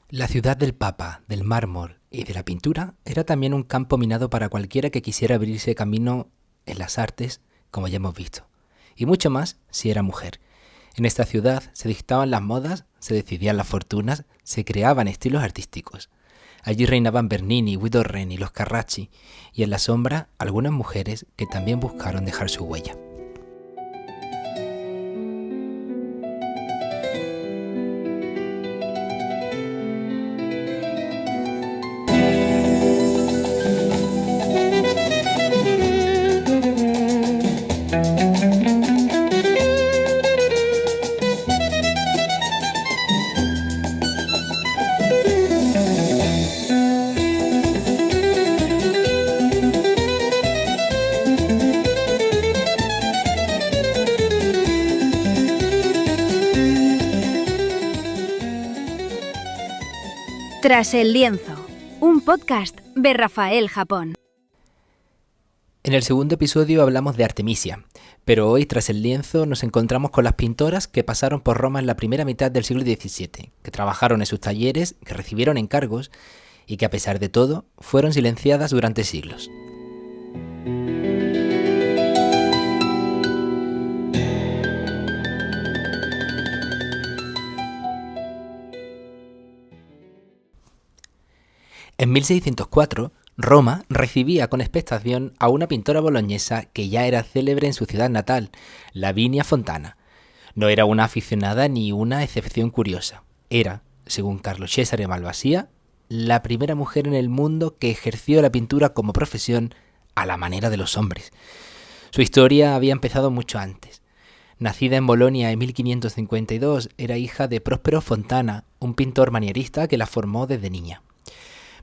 La ciudad del Papa, del mármol y de la pintura era también un campo minado para cualquiera que quisiera abrirse camino en las artes, como ya hemos visto. Y mucho más si era mujer. En esta ciudad se dictaban las modas, se decidían las fortunas, se creaban estilos artísticos. Allí reinaban Bernini, Guido Reni, los Carracci, y en la sombra algunas mujeres que también buscaron dejar su huella. Tras el lienzo, un podcast de Rafael Japón. En el segundo episodio hablamos de Artemisia, pero hoy tras el lienzo nos encontramos con las pintoras que pasaron por Roma en la primera mitad del siglo XVII, que trabajaron en sus talleres, que recibieron encargos y que a pesar de todo fueron silenciadas durante siglos. En 1604, Roma recibía con expectación a una pintora boloñesa que ya era célebre en su ciudad natal, Lavinia Fontana. No era una aficionada ni una excepción curiosa. Era, según Carlo Cesare Malvasia, la primera mujer en el mundo que ejerció la pintura como profesión a la manera de los hombres. Su historia había empezado mucho antes. Nacida en Bolonia en 1552, era hija de Próspero Fontana, un pintor manierista que la formó desde niña.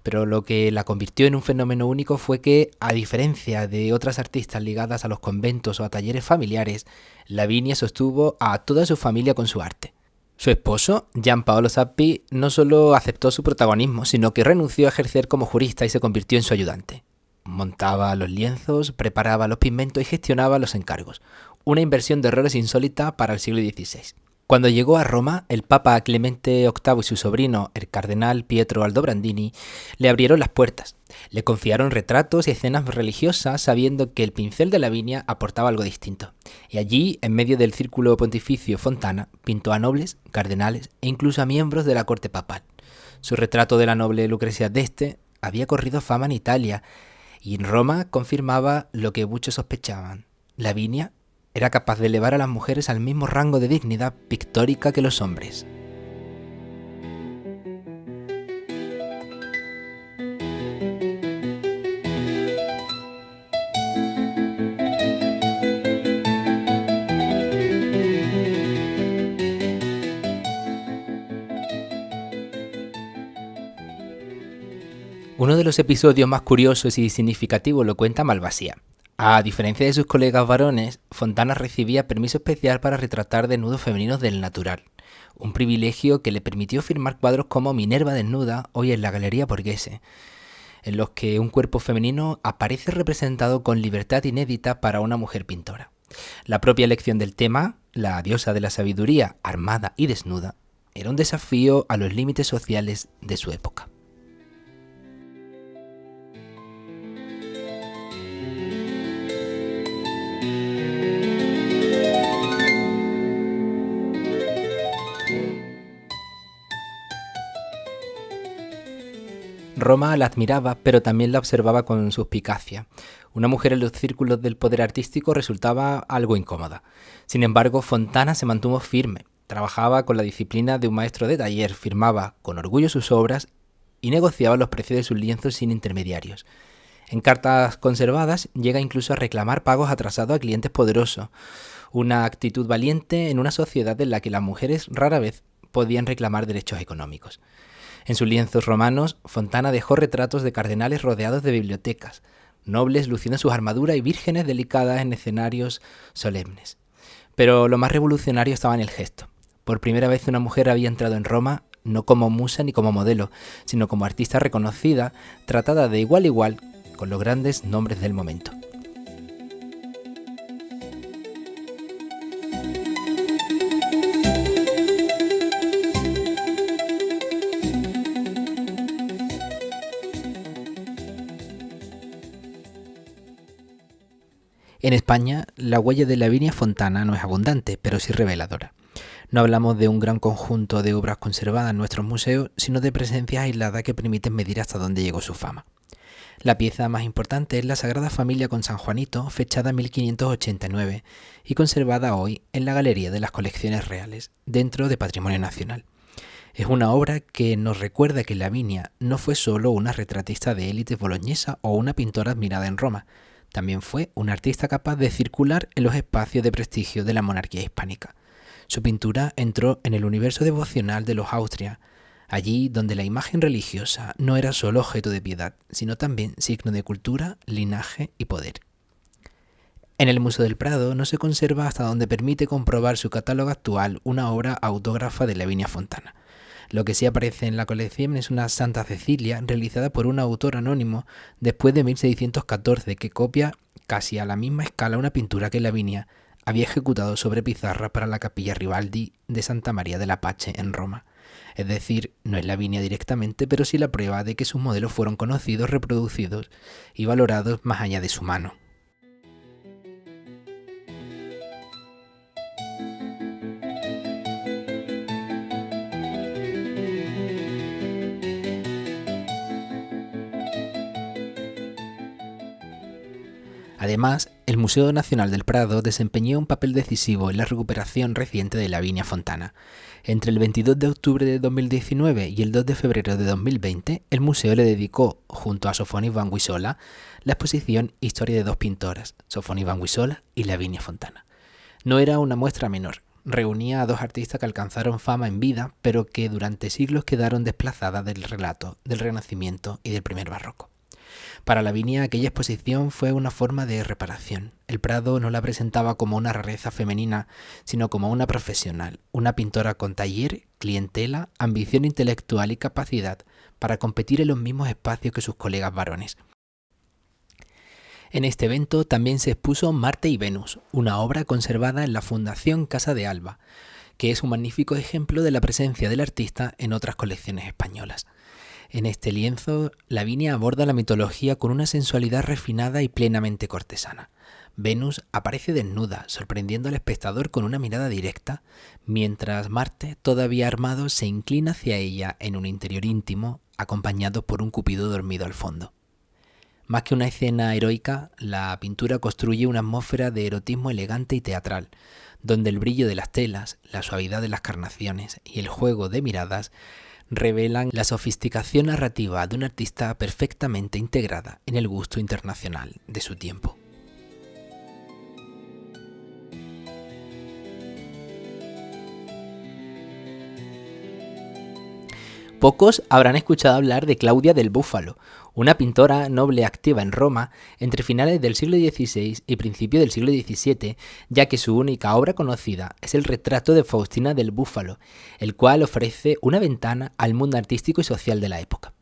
Pero lo que la convirtió en un fenómeno único fue que, a diferencia de otras artistas ligadas a los conventos o a talleres familiares, Lavinia sostuvo a toda su familia con su arte. Su esposo, Gian Paolo Zappi, no solo aceptó su protagonismo, sino que renunció a ejercer como jurista y se convirtió en su ayudante. Montaba los lienzos, preparaba los pigmentos y gestionaba los encargos. Una inversión de roles insólita para el siglo XVI. Cuando llegó a Roma, el Papa Clemente VIII y su sobrino, el cardenal Pietro Aldobrandini, le abrieron las puertas. Le confiaron retratos y escenas religiosas, sabiendo que el pincel de Lavinia aportaba algo distinto. Y allí, en medio del círculo pontificio Fontana, pintó a nobles, cardenales e incluso a miembros de la corte papal. Su retrato de la noble Lucrecia d'Este había corrido fama en Italia, y en Roma confirmaba lo que muchos sospechaban. Lavinia era capaz de elevar a las mujeres al mismo rango de dignidad pictórica que los hombres. Uno de los episodios más curiosos y significativos lo cuenta Malvasia. A diferencia de sus colegas varones, Fontana recibía permiso especial para retratar desnudos femeninos del natural, un privilegio que le permitió firmar cuadros como Minerva desnuda, hoy en la Galería Borghese, en los que un cuerpo femenino aparece representado con libertad inédita para una mujer pintora. La propia elección del tema, la diosa de la sabiduría, armada y desnuda, era un desafío a los límites sociales de su época. Roma la admiraba, pero también la observaba con suspicacia. Una mujer en los círculos del poder artístico resultaba algo incómoda. Sin embargo, Fontana se mantuvo firme. Trabajaba con la disciplina de un maestro de taller, firmaba con orgullo sus obras y negociaba los precios de sus lienzos sin intermediarios. En cartas conservadas llega incluso a reclamar pagos atrasados a clientes poderosos, una actitud valiente en una sociedad en la que las mujeres rara vez podían reclamar derechos económicos. En sus lienzos romanos, Fontana dejó retratos de cardenales rodeados de bibliotecas, nobles luciendo sus armaduras y vírgenes delicadas en escenarios solemnes. Pero lo más revolucionario estaba en el gesto. Por primera vez una mujer había entrado en Roma no como musa ni como modelo, sino como artista reconocida, tratada de igual a igual con los grandes nombres del momento. En España, la huella de Lavinia Fontana no es abundante, pero sí reveladora. No hablamos de un gran conjunto de obras conservadas en nuestros museos, sino de presencias aisladas que permiten medir hasta dónde llegó su fama. La pieza más importante es la Sagrada Familia con San Juanito, fechada en 1589 y conservada hoy en la Galería de las Colecciones Reales, dentro de Patrimonio Nacional. Es una obra que nos recuerda que Lavinia no fue solo una retratista de élite boloñesa o una pintora admirada en Roma, también fue una artista capaz de circular en los espacios de prestigio de la monarquía hispánica. Su pintura entró en el universo devocional de los Austria, allí donde la imagen religiosa no era solo objeto de piedad, sino también signo de cultura, linaje y poder. En el Museo del Prado no se conserva hasta donde permite comprobar su catálogo actual una obra autógrafa de Lavinia Fontana. Lo que sí aparece en la colección es una Santa Cecilia realizada por un autor anónimo después de 1614 que copia casi a la misma escala una pintura que Lavinia había ejecutado sobre pizarra para la capilla Ribaldi de Santa María del Apache en Roma. Es decir, no es Lavinia directamente, pero sí la prueba de que sus modelos fueron conocidos, reproducidos y valorados más allá de su mano. Además, el Museo Nacional del Prado desempeñó un papel decisivo en la recuperación reciente de Lavinia Fontana. Entre el 22 de octubre de 2019 y el 2 de febrero de 2020, el museo le dedicó, junto a Sofonis Vanguisola, la exposición Historia de dos pintoras, Sofonis Vanguisola y Lavinia Fontana. No era una muestra menor. Reunía a dos artistas que alcanzaron fama en vida, pero que durante siglos quedaron desplazadas del relato, del Renacimiento y del primer barroco. Para Lavinia aquella exposición fue una forma de reparación. El Prado no la presentaba como una rareza femenina, sino como una profesional, una pintora con taller, clientela, ambición intelectual y capacidad para competir en los mismos espacios que sus colegas varones. En este evento también se expuso Marte y Venus, una obra conservada en la Fundación Casa de Alba, que es un magnífico ejemplo de la presencia del artista en otras colecciones españolas. En este lienzo, Lavinia aborda la mitología con una sensualidad refinada y plenamente cortesana. Venus aparece desnuda, sorprendiendo al espectador con una mirada directa, mientras Marte, todavía armado, se inclina hacia ella en un interior íntimo, acompañado por un Cupido dormido al fondo. Más que una escena heroica, la pintura construye una atmósfera de erotismo elegante y teatral, donde el brillo de las telas, la suavidad de las carnaciones y el juego de miradas revelan la sofisticación narrativa de una artista perfectamente integrada en el gusto internacional de su tiempo. Pocos habrán escuchado hablar de Claudia del Búfalo, una pintora noble activa en Roma entre finales del siglo XVI y principios del siglo XVII, ya que su única obra conocida es el retrato de Faustina del Búfalo, el cual ofrece una ventana al mundo artístico y social de la época.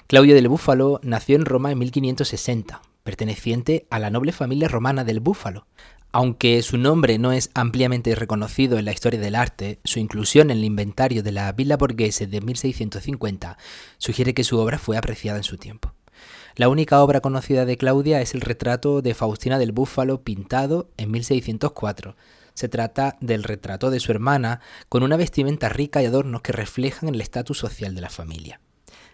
Claudia del Búfalo nació en Roma en 1560, perteneciente a la noble familia romana del Búfalo. Aunque su nombre no es ampliamente reconocido en la historia del arte, su inclusión en el inventario de la Villa Borghese de 1650 sugiere que su obra fue apreciada en su tiempo. La única obra conocida de Claudia es el retrato de Faustina del Búfalo pintado en 1604. Se trata del retrato de su hermana con una vestimenta rica y adornos que reflejan el estatus social de la familia.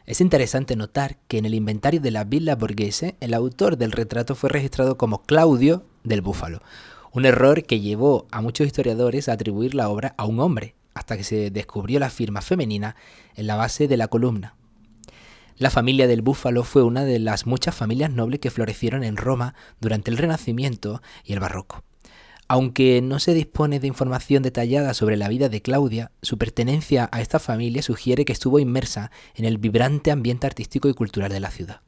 Es interesante notar que en el inventario de la Villa Borghese el autor del retrato fue registrado como Claudio del Búfalo, un error que llevó a muchos historiadores a atribuir la obra a un hombre, hasta que se descubrió la firma femenina en la base de la columna. La familia del Búfalo fue una de las muchas familias nobles que florecieron en Roma durante el Renacimiento y el Barroco. Aunque no se dispone de información detallada sobre la vida de Claudia, su pertenencia a esta familia sugiere que estuvo inmersa en el vibrante ambiente artístico y cultural de la ciudad.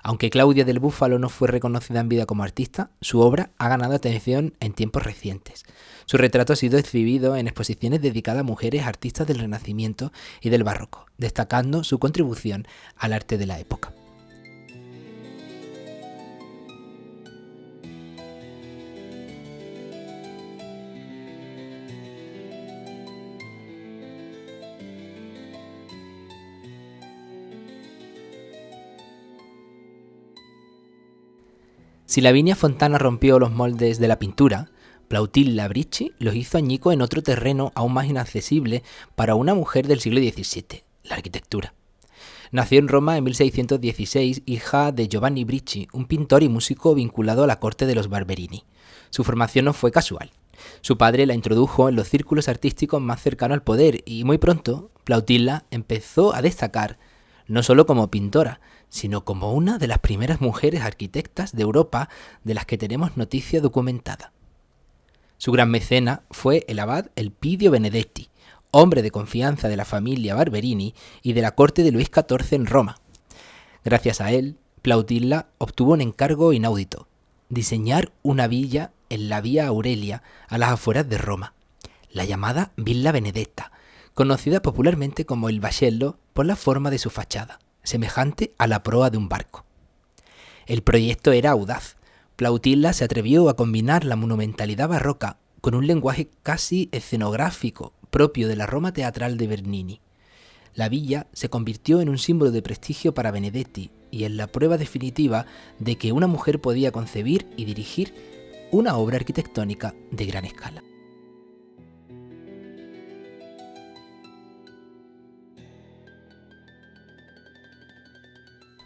Aunque Claudia del Búfalo no fue reconocida en vida como artista, su obra ha ganado atención en tiempos recientes. Su retrato ha sido exhibido en exposiciones dedicadas a mujeres artistas del Renacimiento y del Barroco, destacando su contribución al arte de la época. Si Lavinia Fontana rompió los moldes de la pintura, Plautilla Bricci los hizo añicos en otro terreno aún más inaccesible para una mujer del siglo XVII, la arquitectura. Nació en Roma en 1616, hija de Giovanni Bricci, un pintor y músico vinculado a la corte de los Barberini. Su formación no fue casual. Su padre la introdujo en los círculos artísticos más cercanos al poder y muy pronto Plautilla empezó a destacar no solo como pintora, sino como una de las primeras mujeres arquitectas de Europa de las que tenemos noticia documentada. Su gran mecena fue el abad Elpidio Benedetti, hombre de confianza de la familia Barberini y de la corte de Luis XIV en Roma. Gracias a él, Plautilla obtuvo un encargo inaudito: diseñar una villa en la Vía Aurelia, a las afueras de Roma, la llamada Villa Benedetta, conocida popularmente como el Vascello por la forma de su fachada, semejante a la proa de un barco. El proyecto era audaz. Plautilla se atrevió a combinar la monumentalidad barroca con un lenguaje casi escenográfico propio de la Roma teatral de Bernini. La villa se convirtió en un símbolo de prestigio para Benedetti y en la prueba definitiva de que una mujer podía concebir y dirigir una obra arquitectónica de gran escala.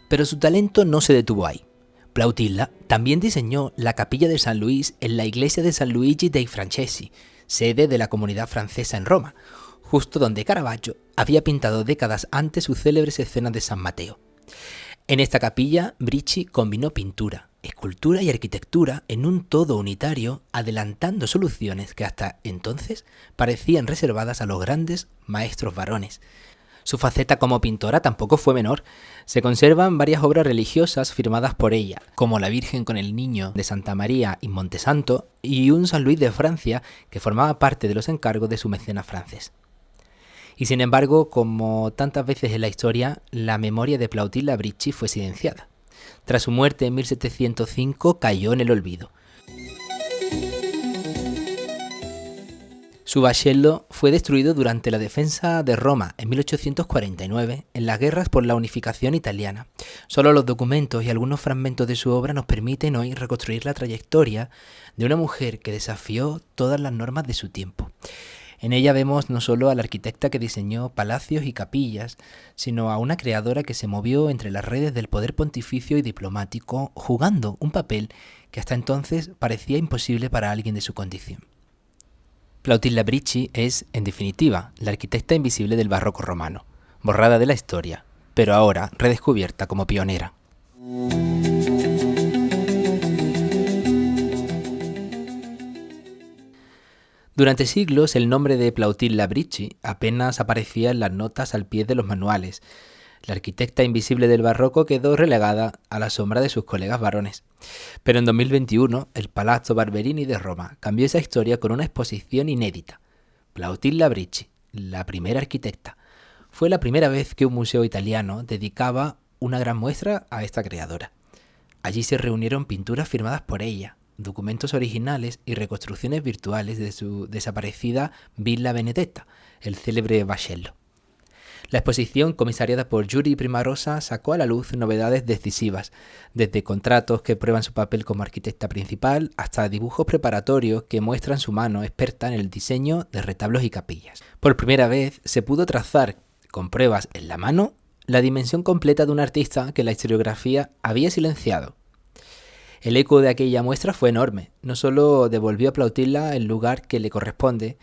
Pero su talento no se detuvo ahí. Plautilla también diseñó la capilla de San Luis en la iglesia de San Luigi dei Francesi, sede de la comunidad francesa en Roma, justo donde Caravaggio había pintado décadas antes sus célebres escenas de San Mateo. En esta capilla, Bricci combinó pintura, escultura y arquitectura en un todo unitario, adelantando soluciones que hasta entonces parecían reservadas a los grandes maestros varones. Su faceta como pintora tampoco fue menor. Se conservan varias obras religiosas firmadas por ella, como la Virgen con el Niño de Santa María in Montesanto y un San Luis de Francia que formaba parte de los encargos de su mecenas francés. Y sin embargo, como tantas veces en la historia, la memoria de Plautilla Bricci fue silenciada. Tras su muerte en 1705 cayó en el olvido. Su Vascello fue destruido durante la defensa de Roma en 1849 en las guerras por la unificación italiana. Solo los documentos y algunos fragmentos de su obra nos permiten hoy reconstruir la trayectoria de una mujer que desafió todas las normas de su tiempo. En ella vemos no solo a la arquitecta que diseñó palacios y capillas, sino a una creadora que se movió entre las redes del poder pontificio y diplomático, jugando un papel que hasta entonces parecía imposible para alguien de su condición. Plautilla Bricci es, en definitiva, la arquitecta invisible del barroco romano, borrada de la historia, pero ahora redescubierta como pionera. Durante siglos el nombre de Plautilla Bricci apenas aparecía en las notas al pie de los manuales. La arquitecta invisible del barroco quedó relegada a la sombra de sus colegas varones. Pero en 2021 el Palazzo Barberini de Roma cambió esa historia con una exposición inédita. Plautilla Bricci, la primera arquitecta. Fue la primera vez que un museo italiano dedicaba una gran muestra a esta creadora. Allí se reunieron pinturas firmadas por ella, documentos originales y reconstrucciones virtuales de su desaparecida Villa Benedetta, el célebre Vascello. La exposición, comisariada por Giuri Primarosa, sacó a la luz novedades decisivas, desde contratos que prueban su papel como arquitecta principal hasta dibujos preparatorios que muestran su mano experta en el diseño de retablos y capillas. Por primera vez se pudo trazar, con pruebas en la mano, la dimensión completa de un artista que la historiografía había silenciado. El eco de aquella muestra fue enorme. No solo devolvió a Plautilla el lugar que le corresponde,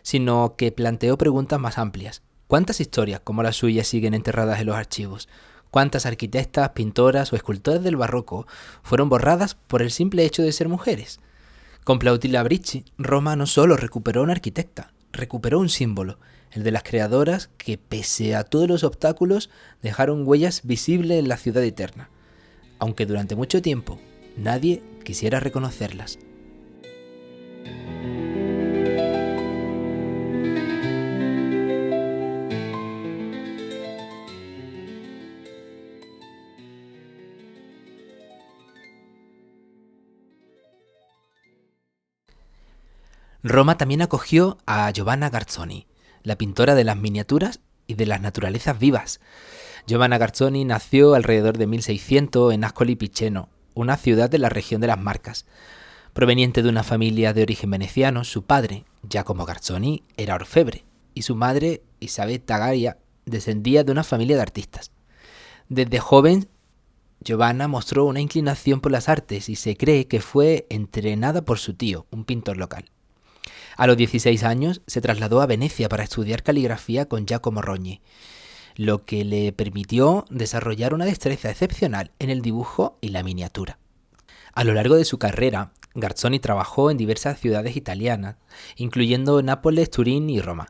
sino que planteó preguntas más amplias. ¿Cuántas historias como la suya siguen enterradas en los archivos? ¿Cuántas arquitectas, pintoras o escultoras del barroco fueron borradas por el simple hecho de ser mujeres? Con Plautilla Bricci, Roma no solo recuperó una arquitecta, recuperó un símbolo, el de las creadoras que, pese a todos los obstáculos, dejaron huellas visibles en la ciudad eterna, aunque durante mucho tiempo nadie quisiera reconocerlas. Roma también acogió a Giovanna Garzoni, la pintora de las miniaturas y de las naturalezas vivas. Giovanna Garzoni nació alrededor de 1600 en Ascoli Piceno, una ciudad de la región de las Marcas. Proveniente de una familia de origen veneciano, su padre, Giacomo Garzoni, era orfebre y su madre, Isabel Tagaria, descendía de una familia de artistas. Desde joven, Giovanna mostró una inclinación por las artes y se cree que fue entrenada por su tío, un pintor local. A los 16 años se trasladó a Venecia para estudiar caligrafía con Giacomo Rogni, lo que le permitió desarrollar una destreza excepcional en el dibujo y la miniatura. A lo largo de su carrera, Garzoni trabajó en diversas ciudades italianas, incluyendo Nápoles, Turín y Roma.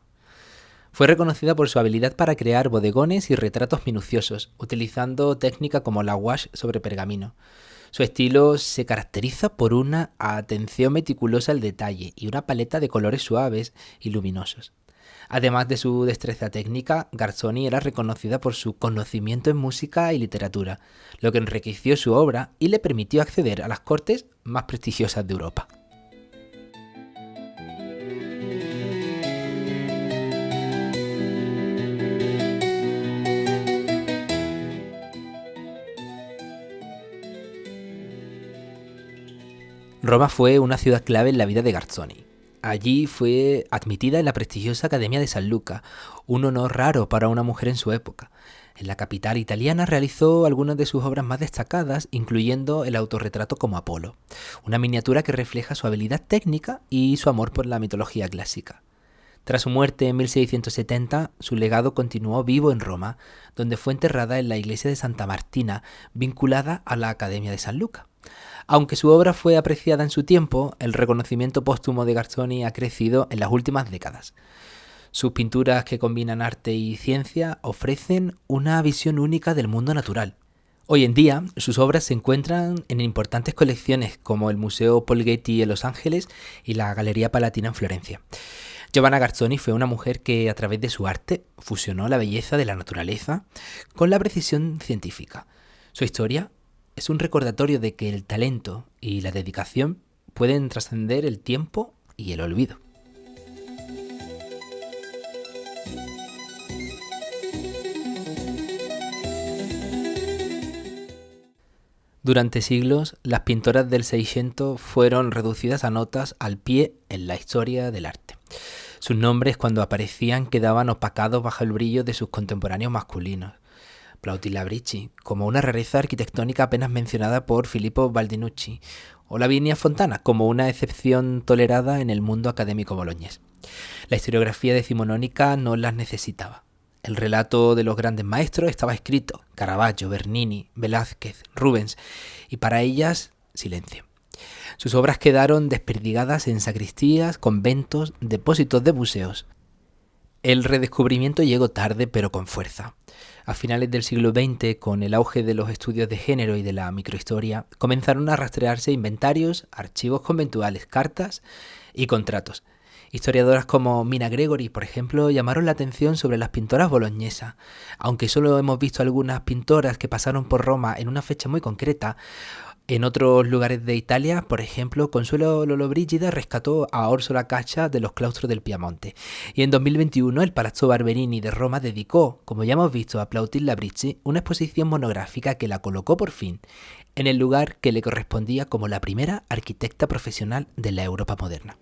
Fue reconocida por su habilidad para crear bodegones y retratos minuciosos, utilizando técnicas como la gouache sobre pergamino. Su estilo se caracteriza por una atención meticulosa al detalle y una paleta de colores suaves y luminosos. Además de su destreza técnica, Garzoni era reconocida por su conocimiento en música y literatura, lo que enriqueció su obra y le permitió acceder a las cortes más prestigiosas de Europa. Roma fue una ciudad clave en la vida de Garzoni. Allí fue admitida en la prestigiosa Academia de San Luca, un honor raro para una mujer en su época. En la capital italiana realizó algunas de sus obras más destacadas, incluyendo el autorretrato como Apolo, una miniatura que refleja su habilidad técnica y su amor por la mitología clásica. Tras su muerte en 1670, su legado continuó vivo en Roma, donde fue enterrada en la iglesia de Santa Martina, vinculada a la Academia de San Luca. Aunque su obra fue apreciada en su tiempo, el reconocimiento póstumo de Garzoni ha crecido en las últimas décadas. Sus pinturas, que combinan arte y ciencia, ofrecen una visión única del mundo natural. Hoy en día, sus obras se encuentran en importantes colecciones como el Museo Paul Getty en Los Ángeles y la Galería Palatina en Florencia. Giovanna Garzoni fue una mujer que, a través de su arte, fusionó la belleza de la naturaleza con la precisión científica. Su historia es un recordatorio de que el talento y la dedicación pueden trascender el tiempo y el olvido. Durante siglos, las pintoras del Seicento fueron reducidas a notas al pie en la historia del arte. Sus nombres, cuando aparecían, quedaban opacados bajo el brillo de sus contemporáneos masculinos. Plautilla Bricci, como una rareza arquitectónica apenas mencionada por Filippo Baldinucci, o Lavinia Fontana, como una excepción tolerada en el mundo académico boloñés. La historiografía decimonónica no las necesitaba. El relato de los grandes maestros estaba escrito: Caravaggio, Bernini, Velázquez, Rubens, y para ellas, silencio. Sus obras quedaron desperdigadas en sacristías, conventos, depósitos de museos. El redescubrimiento llegó tarde, pero con fuerza. A finales del siglo XX, con el auge de los estudios de género y de la microhistoria, comenzaron a rastrearse inventarios, archivos conventuales, cartas y contratos. Historiadoras como Mina Gregory, por ejemplo, llamaron la atención sobre las pintoras boloñesas. Aunque solo hemos visto algunas pintoras que pasaron por Roma en una fecha muy concreta, en otros lugares de Italia, por ejemplo, Consuelo Lollobrigida rescató a Orsola Caccia de los claustros del Piamonte. Y en 2021 el Palazzo Barberini de Roma dedicó, como ya hemos visto, a Plautilla Bricci una exposición monográfica que la colocó por fin en el lugar que le correspondía como la primera arquitecta profesional de la Europa moderna.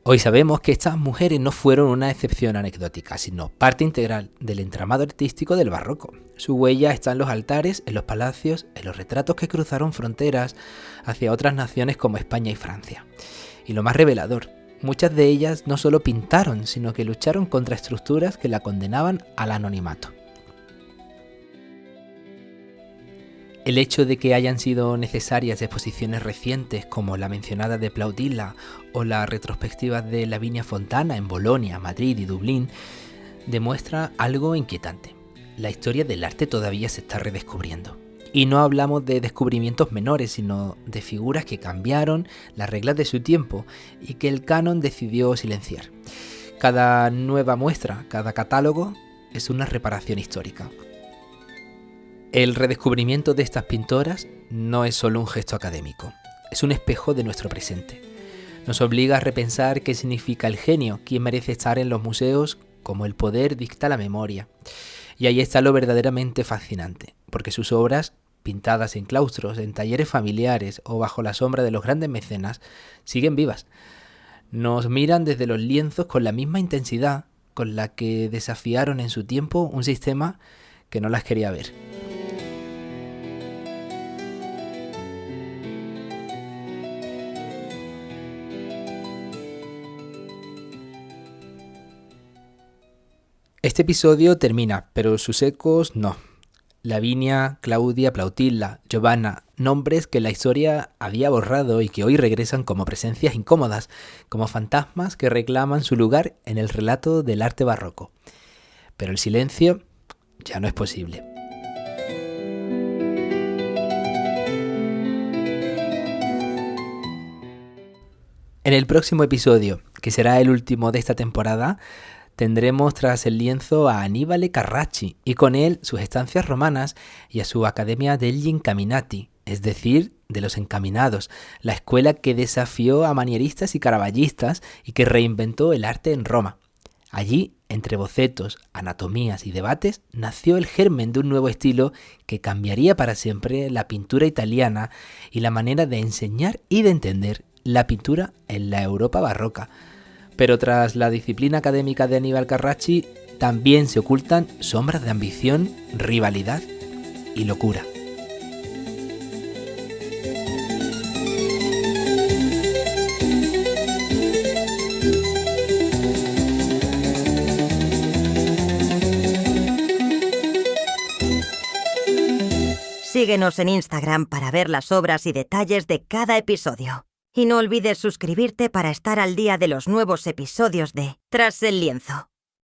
Hoy sabemos que estas mujeres no fueron una excepción anecdótica, sino parte integral del entramado artístico del barroco. Su huella está en los altares, en los palacios, en los retratos que cruzaron fronteras hacia otras naciones como España y Francia. Y lo más revelador, muchas de ellas no solo pintaron, sino que lucharon contra estructuras que la condenaban al anonimato. El hecho de que hayan sido necesarias exposiciones recientes como la mencionada de Plautilla o las retrospectivas de Lavinia Fontana en Bolonia, Madrid y Dublín demuestra algo inquietante. La historia del arte todavía se está redescubriendo. Y no hablamos de descubrimientos menores, sino de figuras que cambiaron las reglas de su tiempo y que el canon decidió silenciar. Cada nueva muestra, cada catálogo, es una reparación histórica. El redescubrimiento de estas pintoras no es solo un gesto académico, es un espejo de nuestro presente. Nos obliga a repensar qué significa el genio, quién merece estar en los museos, cómo el poder dicta la memoria. Y ahí está lo verdaderamente fascinante, porque sus obras pintadas en claustros, en talleres familiares o bajo la sombra de los grandes mecenas, siguen vivas. Nos miran desde los lienzos con la misma intensidad con la que desafiaron en su tiempo un sistema que no las quería ver. Este episodio termina, pero sus ecos no. Lavinia, Claudia, Plautilla, Giovanna, nombres que la historia había borrado y que hoy regresan como presencias incómodas, como fantasmas que reclaman su lugar en el relato del arte barroco. Pero el silencio ya no es posible. En el próximo episodio, que será el último de esta temporada, tendremos tras el lienzo a Annibale Carracci y con él sus estancias romanas y a su Academia degli Incaminati, es decir, de los encaminados, la escuela que desafió a manieristas y caravallistas y que reinventó el arte en Roma. Allí, entre bocetos, anatomías y debates, nació el germen de un nuevo estilo que cambiaría para siempre la pintura italiana y la manera de enseñar y de entender la pintura en la Europa barroca. Pero tras la disciplina académica de Annibale Carracci también se ocultan sombras de ambición, rivalidad y locura. Síguenos en Instagram para ver las obras y detalles de cada episodio. Y no olvides suscribirte para estar al día de los nuevos episodios de Tras el lienzo.